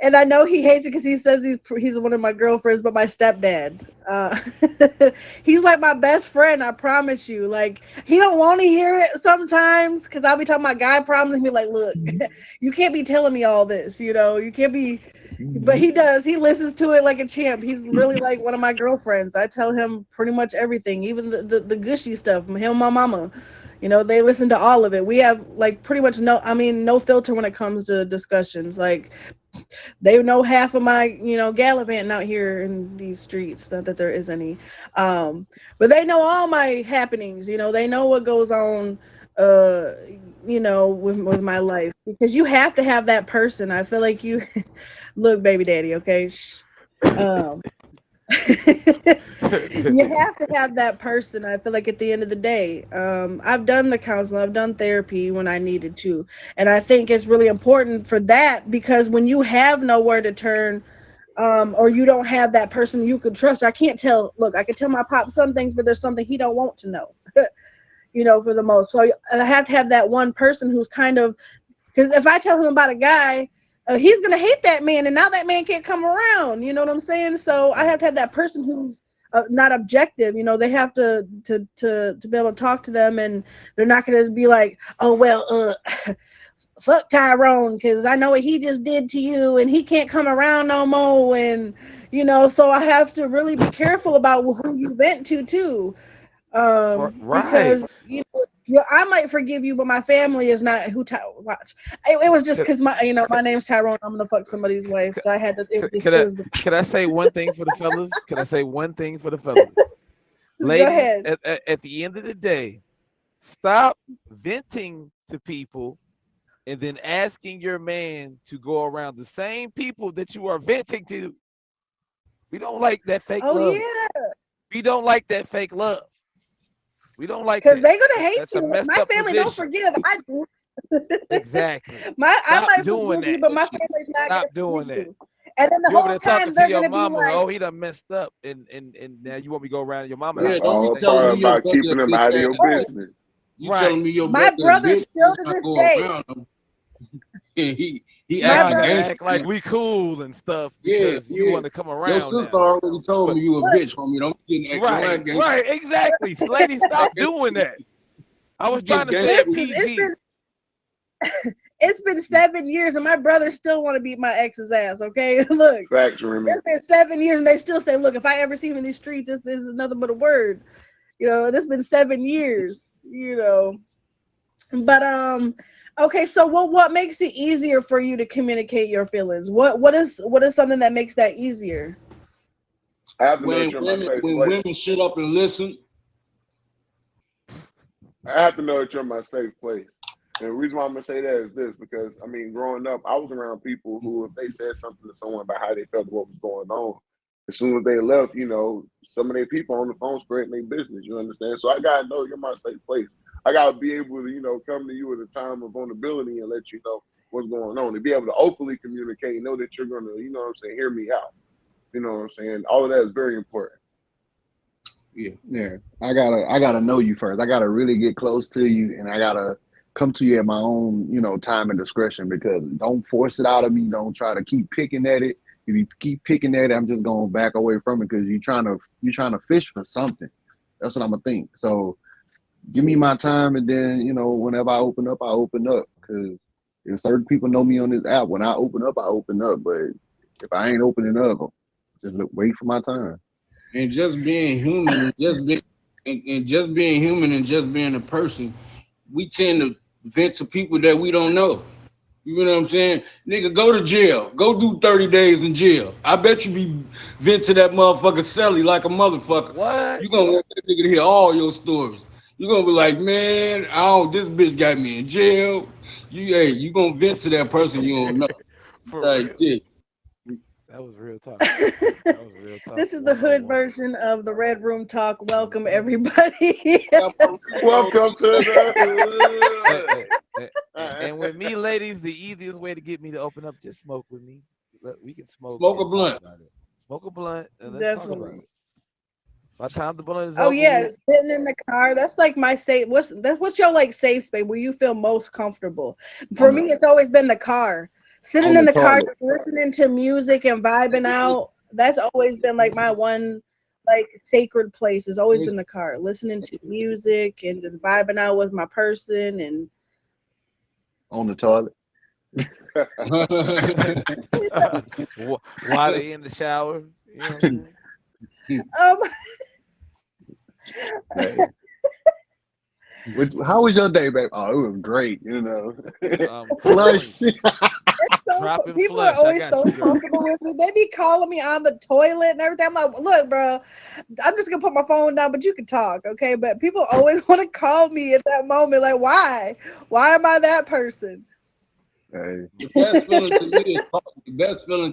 and I know he hates it because he says he's one of my girlfriends, but my stepdad. He's like my best friend. I promise you. Like he don't want to hear it sometimes because I'll be talking about guy problems and be like, "Look, you can't be telling me all this. You can't be." But he does. He listens to it like a champ. He's really like one of my girlfriends. I tell him pretty much everything, even the gushy stuff. Him, my mama. You know, they listen to all of it. We have like pretty much no filter when it comes to discussions. Like they know half of my, gallivanting out here in these streets. Not that there is any, but they know all my happenings. You know, they know what goes on, uh, with my life, because you have to have that person. I feel like you, look, baby daddy, okay, shh. Um, you have to have that person. I feel like at the end of the day, I've done the counseling, I've done therapy when I needed to, and I think it's really important for that, because when you have nowhere to turn, or you don't have that person you can trust. I can't tell. Look, I can tell my pop some things, but there's something he don't want to know. For the most. So I have to have that one person who's kind of, because if I tell him about a guy, he's gonna hate that man, and now that man can't come around. You know what I'm saying? So I have to have that person who's not objective. You know, they have to be able to talk to them, and they're not gonna be like, oh well, fuck Tyrone, because I know what he just did to you, and he can't come around no more. And so I have to really be careful about who you vent to too,
Right.
because I might forgive you, but my family is not who. Watch, it was just
Could,
because my name's Tyrone. I'm gonna fuck somebody's wife, so I had to. It was just
could
it
I
was the.
could I say one thing for the fellas? Could I say one thing for the fellas?
Go
Ladies,
ahead.
at the end of the day, stop venting to people and then asking your man to go around the same people that you are venting to. We don't like that fake
Oh
love.
yeah,
We don't like that fake love. We don't like
because
that.
they're gonna hate
That's a
you.
messed
My
up
family don't
position.
forgive. I do.
Exactly.
I
Stop
might
doing
forgive you,
that.
but my family's not
Stop
gonna
doing
forgive
that.
you. And then the
You over
whole
there talking
time
to
they're
your
gonna be
mama.
like,
Oh, he done messed up, and now you want me to go around your mama
Yeah,
house.
That's
You
don't
don't
be
all a
think
telling
so?
part
me your
about
brother a
keeping them
bitch
out of your
ass.
"Oh,
business.
You
Right.
telling me your
my
brother a
brother
bitch
still
and
to
not
this
go
day,
around him. He
my
Now
acting
you
brother,
gangster
act like
now.
we cool and stuff
Yeah,
because you
yeah.
want to come
Your
around
sister
now.
already told
But
me you a
look,
bitch, homie. Don't get acting all
right,
that gangster.
right, exactly. Lady, stop
Okay?
doing that. I
You
was trying
get
to say it
gangster.
listen,
PG.
it's been 7 years, and my brother still want to beat my ex's ass. Okay, look,
Facts, Remy.
it's been 7 years, and they still say, look, if I ever see him in these streets, this is nothing but a word. It's been 7 years. But okay, so what makes it easier for you to communicate your feelings? What is something that makes that easier?
I have to know that
When
you're in my
women
safe
when
place.
women shut up and listen,
I have to know that you're in my safe place. And the reason why I'm gonna say that is this, because I mean, growing up, I was around people who, if they said something to someone about how they felt what was going on, as soon as they left, some of their people on the phone spreading their business. You understand? So I gotta know you're my safe place. I gotta be able to, come to you at a time of vulnerability and let you know what's going on. To be able to openly communicate, know that you're gonna, what I'm saying, hear me out. You know what I'm saying? All of that is very important.
yeah.
Yeah, I gotta know you first. I gotta really get close to you, and I gotta come to you at my own, time and discretion. Because don't force it out of me. Don't try to keep picking at it. If you keep picking at it, I'm just gonna back away from it because you're trying to fish for something. That's what I'm gonna think. So give me my time, and then whenever I open up, I open up. Because if certain people know me on this app, when I open up, I open up. But if I ain't opening up, just wait for my time.
And just being human and just being human and just being a person, we tend to vent to people that we don't know. You know what I'm saying? Nigga, go to jail. Go do 30 days in jail. I bet you be vent to that motherfucker Sally like a motherfucker.
What?
You gonna want that nigga to hear all your stories. You gonna be like, man, this bitch got me in jail. You gonna vent to that person you don't know.
For
Like,
real.
dick.
That was real talk. That was real talk
This is the hood
101.
version of the Red Room Talk. Welcome,
Mm-hmm.
everybody.
Got my ring on.
Welcome to the
And,
hood.
and with me, ladies, the easiest way to get me to open up, just smoke with me. We can smoke
Smoke a
and talk
blunt.
about it. Smoke a blunt and let's talk about
Definitely.
it. By the time the blunt is
Oh
over
yeah,
with,
sitting in the car. That's like my safe. What's your like safe space where you feel most comfortable? For
on the
me, it's always been the car. Sitting
on
in
the
the car,
toilet.
just listening to music and vibing out. That's always been like my one like sacred place. Has always been the car. Listening to music and just vibing out with my person and
On the toilet.
while they in the shower, you know what I'm saying?
um
Hey, How was your day, babe? Oh, it was great. You know,
I'm telling you,
flushed.
So
dropping
people are
flush. I
always
got
so
you, girl.
comfortable with me. They be calling me on the toilet and everything. I'm like, look, bro, I'm just gonna put my phone down, but you can talk, okay? But people always want to call me at that moment. Like, why? Why am I that person?
Hey,
The best feeling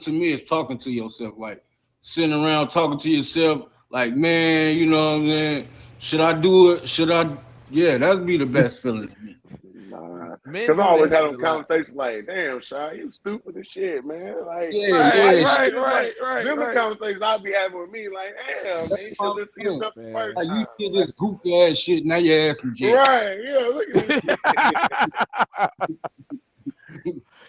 to me is talking to yourself, like sitting around talking to yourself, like, man, you know what I'm saying? Should I do it? Should I? Yeah, that'd be the best feeling to me.
Nah,
Men
because I
do
always
that
had
shit
them
a lot.
conversations like, "Damn, Shy, you stupid as shit, man." Like,
Yeah,
why
Right,
yeah,
you
shit.
right,
thinking this?
right,
Like,
right,
them the
right.
conversations I be having with me. Like, damn,
That's
man, you should
what
listen to
I'm saying.
yourself the first
Man.
Like you
time.
did
Like,
this goofy ass shit, now your ass in jail.
right? Yeah, look at this shit.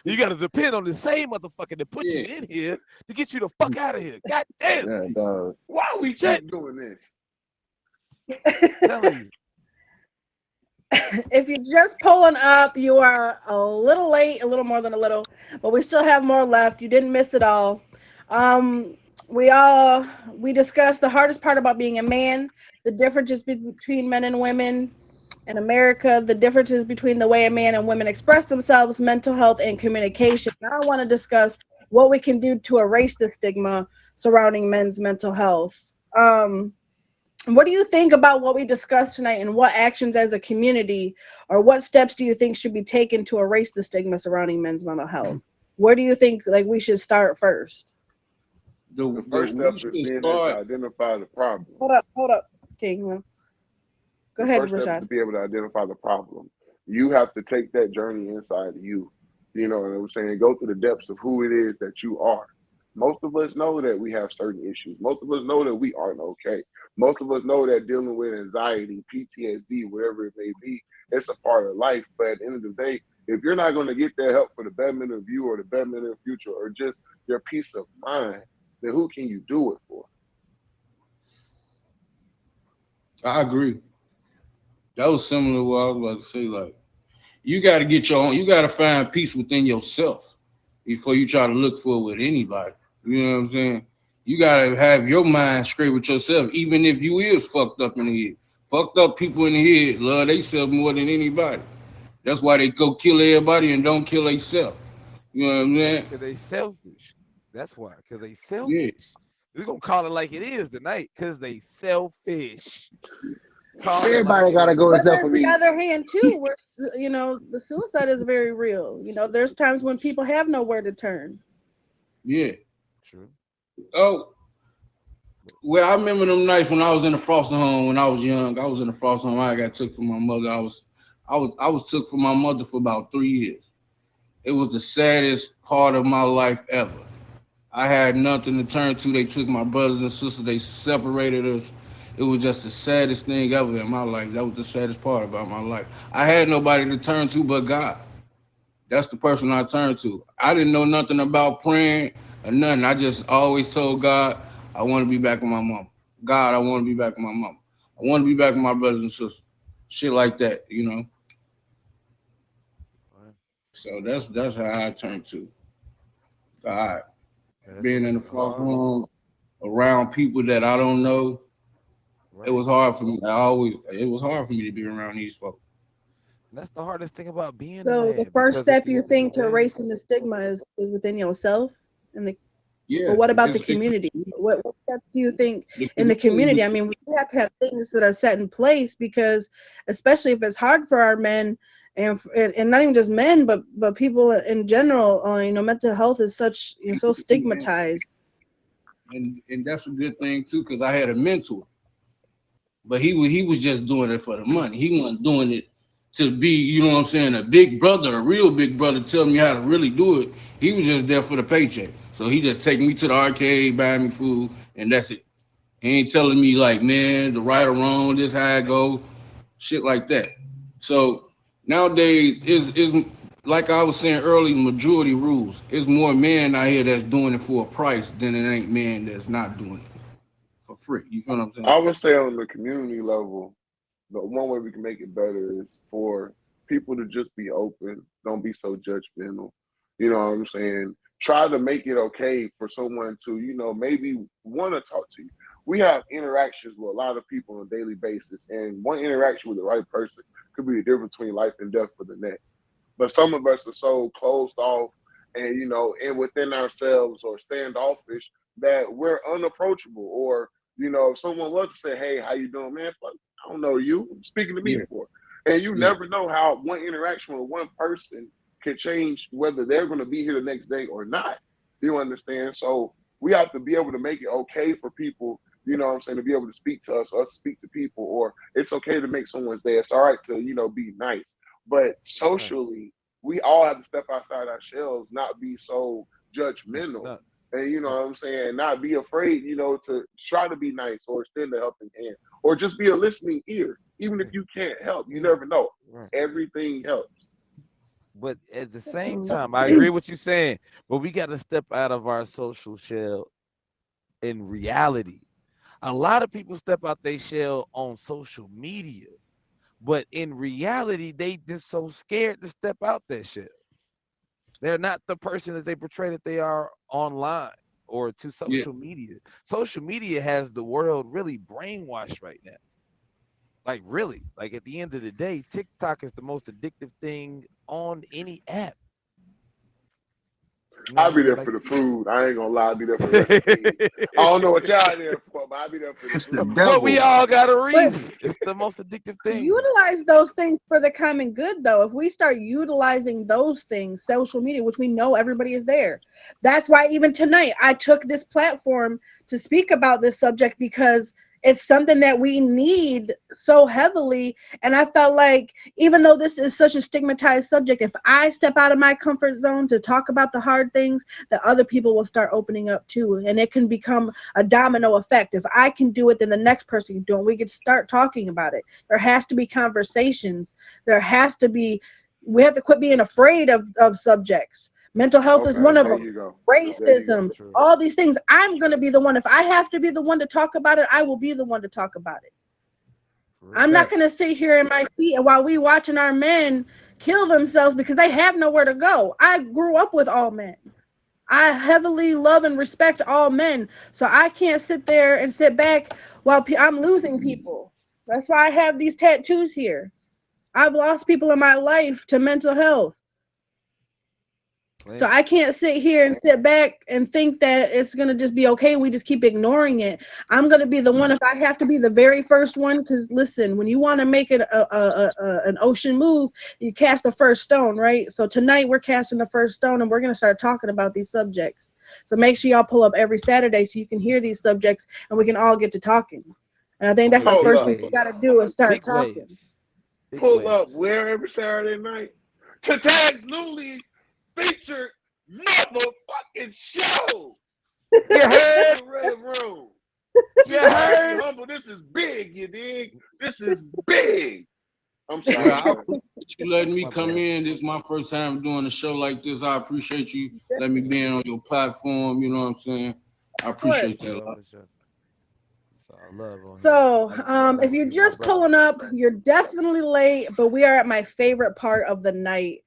You gotta depend on the same motherfucker that put you
Yeah.
in here to get you the fuck out of here. God damn.
yeah, dog.
Why we
Shit.
keep doing this?
Telling you.
If you're just pulling up, you are a little late, a little more than a little, but we still have more left. You didn't miss it all. Um, we discussed the hardest part about being a man, the differences between men and women in America, the differences between the way a man and women express themselves, mental health, and communication. Now I want to discuss what we can do to erase the stigma surrounding men's mental health. What do you think about what we discussed tonight, and what actions as a community or what steps do you think should be taken to erase the stigma surrounding men's mental health? Where do you think like we should start first?
The first
We
step is
should
being able to
start.
identify the problem.
Hold up, King. Go
The
ahead,
first step is to
Rashad.
be able to identify the problem. You have to take that journey inside of you. You know what I'm saying? Go to the depths of who it is that you are. Most of us know that we have certain issues. Most of us know that we aren't okay. Most of us know that dealing with anxiety, PTSD, whatever it may be, it's a part of life. But at the end of the day, if you're not going to get that help for the betterment of you or the betterment of the future or just your peace of mind, then who can you do it for?
I agree. That was similar to what I was about to say. Like, you got to get your own. You got to find peace within yourself before you try to look for it with anybody. You know what I'm saying? You got to have your mind straight with yourself, even if you is fucked up in the head. Fucked up people in the head love themselves more than anybody. That's why they go kill everybody and don't kill themselves. You know what I'm saying?
Cause they selfish. That's why. Cause they
Yeah.
selfish. We're gonna call it like it is tonight. Cause they selfish. Call it like
Everybody
it
gotta
is.
go
But
except
then
for
the
me.
other hand too, where the suicide is very real. There's times when people have nowhere to turn.
Yeah.
True.
Oh, well, I remember them nights when I was in the foster home when I was young. I was in the foster home. I got took from my mother. I was took from my mother for about 3 years. It was the saddest part of my life ever. I had nothing to turn to. They took my brothers and sisters. They separated us. It was just the saddest thing ever in my life. That was the saddest part about my life. I had nobody to turn to but God. That's the person I turned to. I didn't know nothing about praying or nothing. I just always told God, I want to be back with my mom. God, I want to be back with my mom. I want to be back with my brothers and sisters. Shit like that.
Right.
So that's how I turned to God.
That's
Being in the
it's
foster
hard.
home around people that I don't know, it
Right.
was hard for me. It was hard for me to be around these folks.
And that's the hardest thing about being a
So the
man.
first
Because at
step
the
you
end of the
think to
day,
erasing the stigma is within yourself, and but
Yeah,
what about the
it's
community? What steps do you think
the
in the
community.
community? I mean, we have to have things that are set in place because, especially if it's hard for our men and not even just men, but people in general, mental health is such so stigmatized.
And that's a good thing too, because I had a mentor. But he was just doing it for the money. He wasn't doing it to be, you know what I'm saying, a big brother, a real big brother telling me how to really do it. He was just there for the paycheck. So he just taking me to the arcade, buying me food, and that's it. He ain't telling me like, man, the right or wrong, this how it go, shit like that. So nowadays is like I was saying earlier, majority rules. It's more men out here that's doing it for a price than it ain't men that's not doing it for free. You know what I'm saying?
I would say on the community level, the one way we can make it better is for people to just be open. Don't be so judgmental. You know what I'm saying? Try to make it okay for someone to, maybe want to talk to you. we have interactions with a lot of people on a daily basis, and one interaction with the right person could be the difference between life and death for the next. But some of us are so closed off and, and within ourselves or standoffish that we're unapproachable. Or, if someone was to say, hey, how you doing, man? Fuck, I don't know you. I'm speaking to me
Yeah,
for. And you
yeah,
never know how one interaction with one person can change whether they're going to be here the next day or not. You understand? So we have to be able to make it okay for people, what I'm saying, to be able to speak to us or us to speak to people, or it's okay to make someone's day. It's all right to, be nice. But
Right.
socially, we all have to step outside our shells, not be so
No,
judgmental.
no,
And
no.
what I'm saying, not be afraid, to try to be nice or extend a helping hand or just be a listening ear. Even if
Yeah,
you can't help, you
yeah,
never know.
right.
Everything helps.
But at the same time, I agree with you saying, but we got to step out of our social shell in reality. A lot of people step out their shell on social media, but in reality, they just so scared to step out their shell. They're not the person that they portray that they are online or to
yeah.
social media. Social media has the world really brainwashed right now. Like really, like at the end of the day, TikTok is the most addictive thing on any app. You know what
I'll
I
be
mean?
there
Like
for the food. I ain't gonna lie, I'll be there for the recipes. I don't know what y'all there for, but I'll be there for the
It's the
food.
but we
devil.
all got a
But
reason. It's the most addictive thing, bro.
utilize those things for the common good, though. If we start utilizing those things, social media, which we know everybody is there, that's why even tonight I took this platform to speak about this subject, because it's something that we need so heavily. And I felt like, even though this is such a stigmatized subject, if I step out of my comfort zone to talk about the hard things, that other people will start opening up too, and it can become a domino effect. If I can do it, then the next person can do it. We can start talking about it. There has to be conversations. There has to be, we have to quit being afraid of subjects. Mental health is one
Okay,
of
there
them.
you go. There you go.
Racism,
True.
all these things. I'm going to be the one. If I have to be the one to talk about it, I will be the one to talk about it.
For real.
I'm not going to sit here in my seat and while we watching our men kill themselves because they have nowhere to go. I grew up with all men. I heavily love and respect all men. So I can't sit there and sit back while I'm losing people. That's why I have these tattoos here. I've lost people in my life to mental health. So
Plenty.
I can't sit here and sit back and think that it's going to just be okay and we just keep ignoring it. I'm going to be the one, if I have to be the very first one, because listen, when you want to make it an ocean move, you cast the first stone, right? So tonight we're casting the first stone and we're going to start talking about these subjects. So make sure y'all pull up every Saturday so you can hear these subjects and we can all get to talking. And I think
On
that's
the
the
Hold
big
first thing
up.
we got to
waves.
do is start
Big
talking.
waves. Big
Pull up
waves.
where every Saturday night? To Tag's newly featured motherfucking show.
You heard?
The Red Room.
You
Just gotta be
heard?
humble. This is big, you dig? This is big. I'm
Well,
sorry,
I
man.
appreciate you letting me
My
come
bad.
in. This is my first time doing a show like this. I appreciate you letting me be on your platform. You know what I'm saying? I
Of course.
appreciate
For
that a
sure,
lot.
for sure. It's all love on here.
So, if you're
You my
just
brother.
pulling up, you're definitely late, but we are at my favorite part of the night.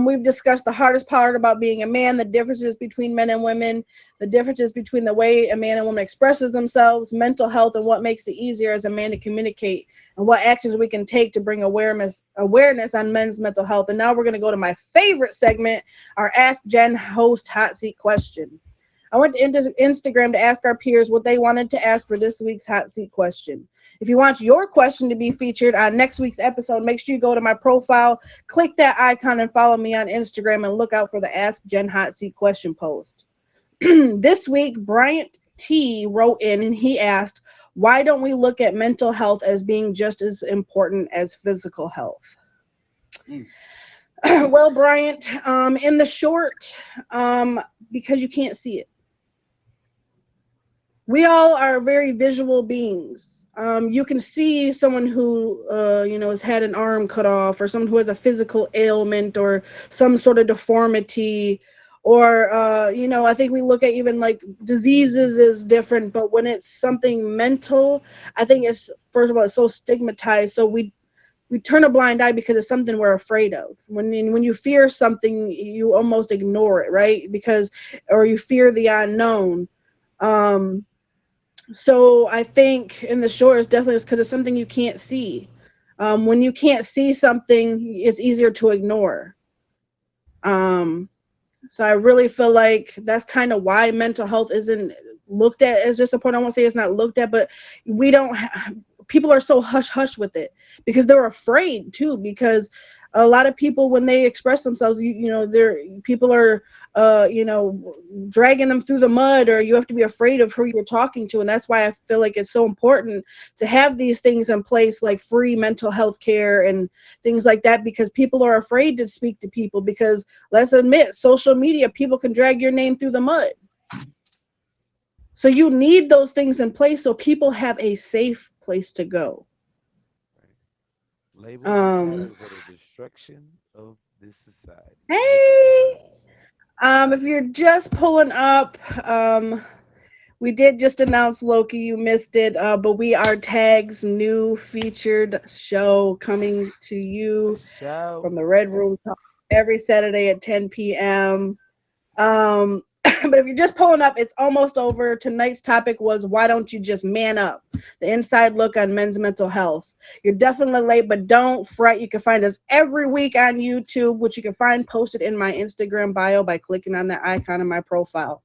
We've discussed the hardest part about being a man, the differences between men and women, the differences between the way a man and woman expresses themselves, mental health, and what makes it easier as a man to communicate, and what actions we can take to bring awareness on men's mental health. And now we're going to go to my favorite segment, our Ask Jen host hot seat question. I went to Instagram to ask our peers what they wanted to ask for this week's hot seat question. If you want your question to be featured on next week's episode, make sure you go to my profile, click that icon, and follow me on Instagram, and look out for the Ask Jen hot seat question post. This week, Bryant T wrote in and he asked, why don't we look at mental health as being just as important as physical health?
Mm.
Well, Bryant, in the short, because you can't see it. We all are very visual beings. You can see someone who, has had an arm cut off, or someone who has a physical ailment, or some sort of deformity, or, I think we look at even like diseases is different. But when it's something mental, I think it's, first of all, it's so stigmatized. So we turn a blind eye because it's something we're afraid of. When you fear something, you almost ignore it, right? Or you fear the unknown. Um, So I think in the short, it's definitely because it's something you can't see. When you can't see something, it's easier to ignore. Um, So I really feel like that's kind of why mental health isn't looked at as just important. I won't say it's not looked at, but we don't. People are so hush hush with it because they're afraid too. Because a lot of people, when they express themselves, they're people are, dragging them through the mud, or you have to be afraid of who you're talking to, and that's why I feel like it's so important to have these things in place, like free mental health care and things like that, because people are afraid to speak to people because let's admit, social media, people can drag your name through the mud. So you need those things in place so people have a safe place to go.
Right. Labels and
Um,
titles are the destruction of this society. Labels and
hey,
titles.
if you're just pulling up, we did just announce Loki. You missed it, but we are Tag's new featured show coming to
For
you
sure.
from the Red Room every Saturday at 10 p.m. But if you're just pulling up, it's almost over. Tonight's topic was why don't you just man up? The inside look on men's mental health. You're definitely late, but don't fret. You can find us every week on YouTube, which you can find posted in my Instagram bio by clicking on that icon in my profile.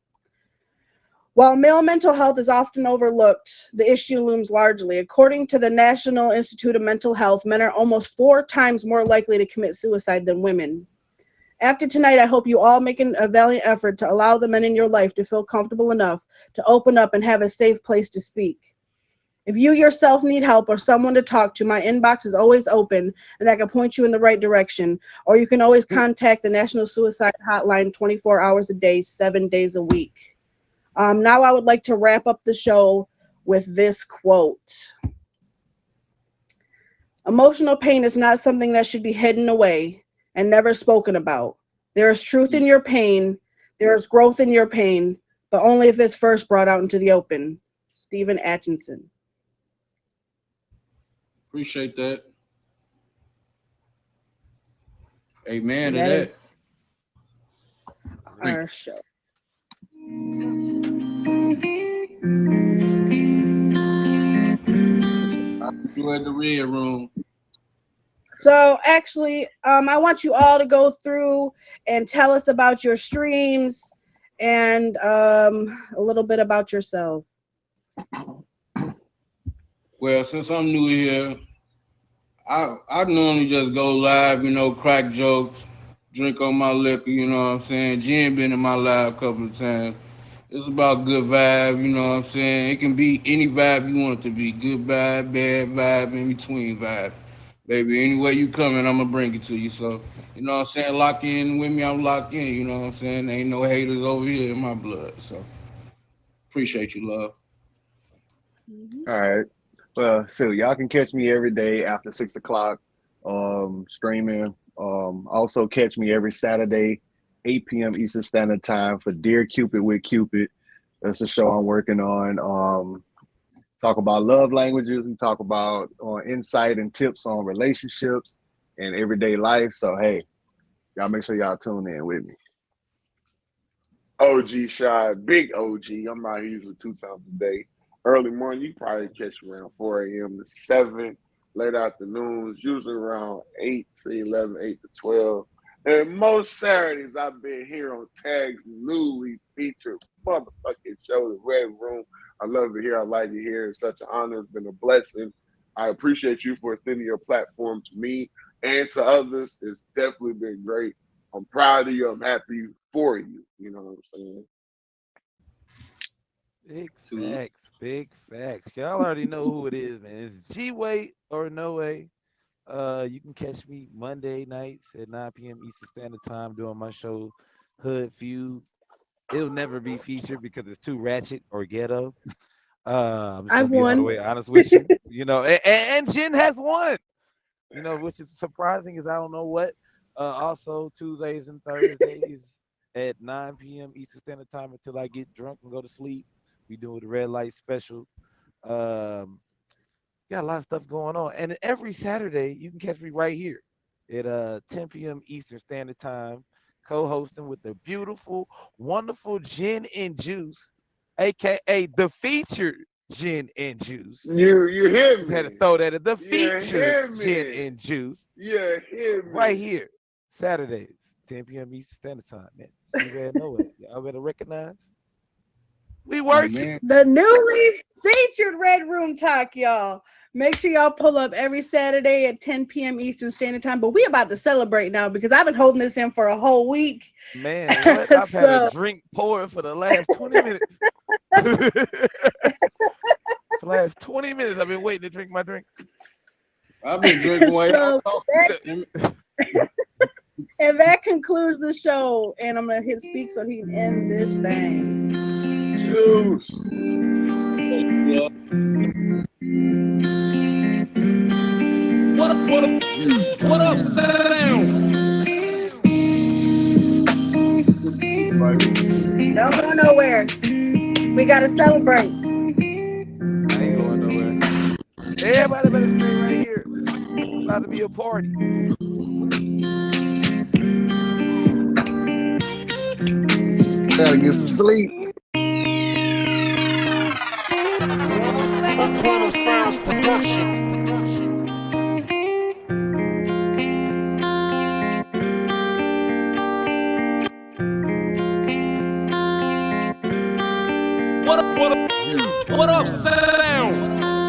While male mental health is often overlooked, the issue looms largely. According to the National Institute of Mental Health, men are almost 4 times more likely to commit suicide than women. After tonight, I hope you all make a valiant effort to allow the men in your life to feel comfortable enough to open up and have a safe place to speak. If you yourself need help or someone to talk to, my inbox is always open and I can point you in the right direction. Or you can always contact the National Suicide Hotline 24 hours a day, 7 days a week. Now, I would like to wrap up the show with this quote. Emotional pain is not something that should be hidden away and never spoken about. There is truth in your pain, there is growth in your pain, but only if it's first brought out into the open. Stephen Atchison.
Appreciate that. Amen
And
to
that
that.
is
Preach.
our show.
You at the red room.
So actually, I want you all to go through and tell us about your streams and a little bit about yourself.
Well, since I'm new here, I normally just go live, crack jokes, drink on my liquor, you know what I'm saying? Jen been in my live a couple of times. It's about good vibe, you know what I'm saying? It can be any vibe you want it to be. Good vibe, bad vibe, in between vibe. Baby, any way you coming, I'ma bring it to you. So, you know what I'm saying? Lock in with me, I'm locked in, you know what I'm saying? Ain't no haters over here in my blood. So appreciate you, love.
Mhm.
All right. Well, so y'all can catch me every day after 6 o'clock, streaming. Also catch me every Saturday, 8 p.m. Eastern Standard Time for Dear Cupid with Cupid. That's a show I'm working on. Talk about love languages. We talk about insight and tips on relationships and everyday life. So hey, y'all make sure y'all tune in with me.
OG Shy, big OG. I'm out here usually 2 times a day. Early morning, you probably catch me around 4 a.m. to 7. Late afternoons, usually around 8 to 11, 8 to 12. And most Saturdays, I've been here on Tag's newly featured motherfucking show, The Red Room. I love it here. I like it here. It's such an honor. It's been a blessing. I appreciate you for extending your platform to me and to others. It's definitely been great. I'm proud of you. I'm happy for you. You know what I'm saying?
Big
Salute.
facts. Big facts. Y'all already know who it is, man. It's G Way or No Way. You can catch me Monday nights at 9 p.m. Eastern Standard Time doing my show Hood Feud. It'll never be featured because it's too ratchet or ghetto. I'm just
I've
gonna be all the
won.
way honest with you. And Jen has won. Which is surprising is I don't know what. Also Tuesdays and Thursdays at 9 p.m. Eastern Standard Time until I get drunk and go to sleep. We doing the red light special. Um, got a lot of stuff going on, and every Saturday you can catch me right here at 10 p.m. Eastern Standard Time, co-hosting with the beautiful, wonderful Jen and Juice, aka the featured gin and juice.
You hear
Just had to
me?
throw that at the
You
feature
hear me?
gin and juice
You hear me?
right here, Saturdays, 10 p.m. Eastern Standard Time. Man, you better know it. Y'all better recognize. We working.
Man,
The newly featured Red Room Talk, y'all. Make sure y'all pull up every Saturday at 10 p.m. Eastern Standard Time. But we about to celebrate now because I've been holding this in for a whole week.
Man, what? I've had a
So
drink poured for the last 20 minutes. For the last 20 minutes, I've been waiting to drink my drink.
I've been drinking while y'all talking.
and that concludes the show. And I'm gonna hit speak so he can end this thing.
Juice.
Yeah.
What up, sound?
Don't go nowhere. We gotta celebrate.
I ain't going nowhere. Everybody better stay right here. It's about to be a party.
Gotta get some sleep.
Untitled Sounds Production. What up, sound?